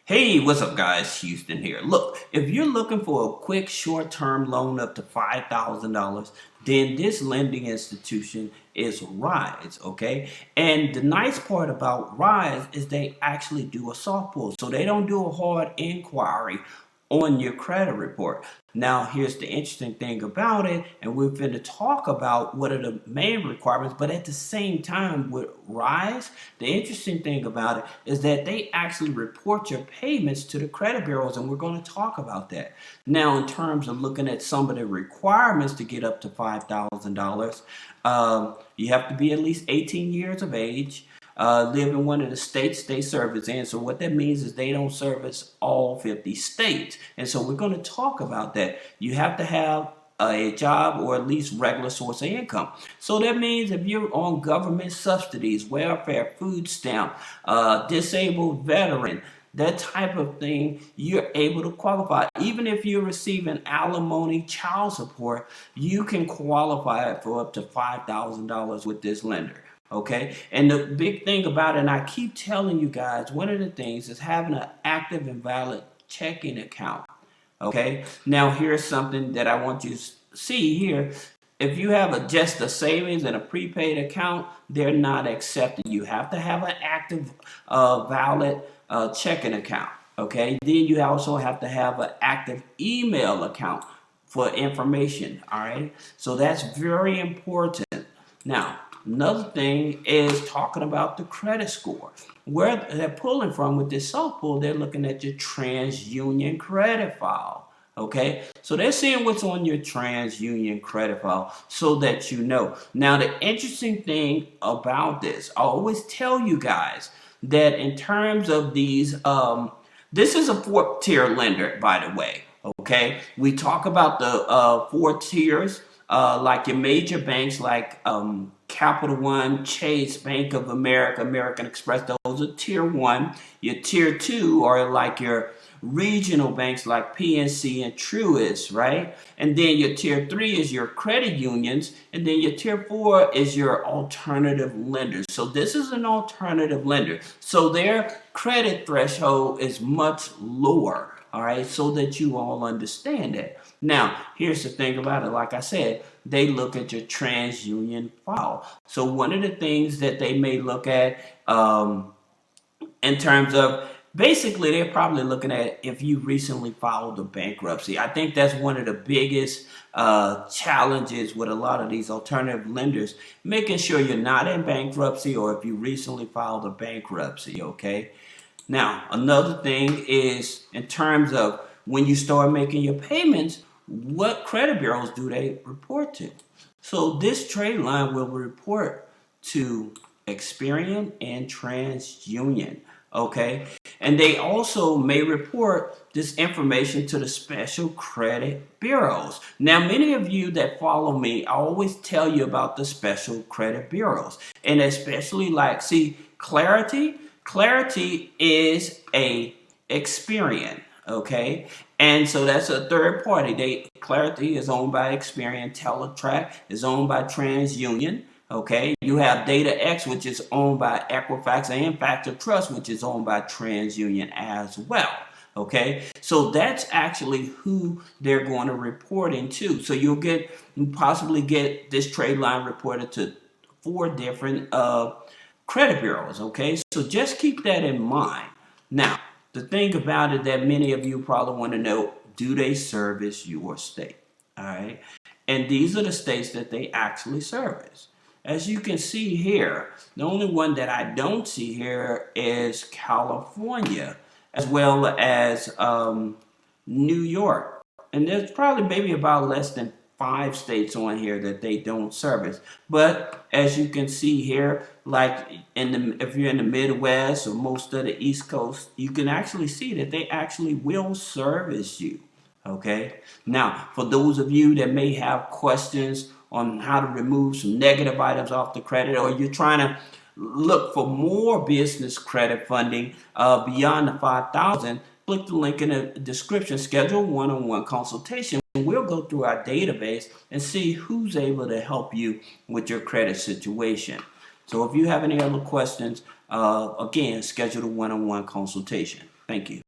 Hey, what's up, guys? Houston here. Look, if you're looking for a quick short-term loan up to $5,000, then this lending institution is Rise, okay? And the nice part about Rise is they actually do a soft pull, so they don't do a hard inquiry on your credit report. Now, here's the interesting thing about it, and we're going to talk about what are the main requirements, but at the same time with Rise, the interesting thing about it is that they actually report your payments to the credit bureaus, and we're going to talk about that. Now, in terms of looking at some of the requirements to get up to $5,000, you have to be at least 18 years of age, live in one of the states they service in. So what that means is they don't service all 50 states. And so we're going to talk about that. You have to have a job or at least regular source of income. So that means if you're on government subsidies, welfare, food stamp, disabled veteran, that type of thing, you're able to qualify. Even if you're receiving alimony, child support, you can qualify for up to $5,000 with this lender. Okay, and the big thing about it, and I keep telling you guys, one of the things is having an active and valid checking account. Okay, now here's something that I want you to see here. If you have just a savings and a prepaid account, they're not accepted. You have to have an active, valid checking account. Okay, then you also have to have an active email account for information. All right, so that's very important. Now, another thing is talking about the credit score. Where they're pulling from with this soft pull, they're looking at your TransUnion credit file. Okay, so they're seeing what's on your TransUnion credit file so that you know. Now, the interesting thing about this, I always tell you guys that in terms of these, this is a four-tier lender, by the way. Okay, we talk about the four tiers. Like your major banks like Capital One, Chase, Bank of America, American Express, those are tier one. Your tier two are like your regional banks like PNC and Truist, right? And then your tier three is your credit unions, and then your tier four is your alternative lenders. So this is an alternative lender. So their credit threshold is much lower. All right, so that you all understand that. Now, here's the thing about it. Like I said, they look at your TransUnion file. So one of the things that they may look at in terms of, basically, they're probably looking at if you recently filed a bankruptcy. I think that's one of the biggest challenges with a lot of these alternative lenders, making sure you're not in bankruptcy or if you recently filed a bankruptcy, okay? Now, another thing is in terms of when you start making your payments, what credit bureaus do they report to? So this trade line will report to Experian and TransUnion, okay? And they also may report this information to the special credit bureaus. Now, many of you that follow me, I always tell you about the special credit bureaus. And especially like, see, Clarity is a Experian, okay? And so that's a third party. Clarity is owned by Experian. Teletrack is owned by TransUnion, okay? You have DataX, which is owned by Equifax, and Factor Trust, which is owned by TransUnion as well, okay? So that's actually who they're going to report into. So you possibly get this trade line reported to four different credit bureaus, okay? So just keep that in mind. Now, the thing about it that many of you probably want to know, do they service your state? All right? And these are the states that they actually service. As you can see here, the only one that I don't see here is California, as well as New York. And there's probably maybe about less than 5 states on here that they don't service. But as you can see here, like if you're in the Midwest or most of the East Coast, you can actually see that they actually will service you. Okay. Now, for those of you that may have questions on how to remove some negative items off the credit, or you're trying to look for more business credit funding beyond the 5,000, click the link in the description, schedule a one-on-one consultation. And we'll go through our database and see who's able to help you with your credit situation. So if you have any other questions, again, schedule a one-on-one consultation. Thank you.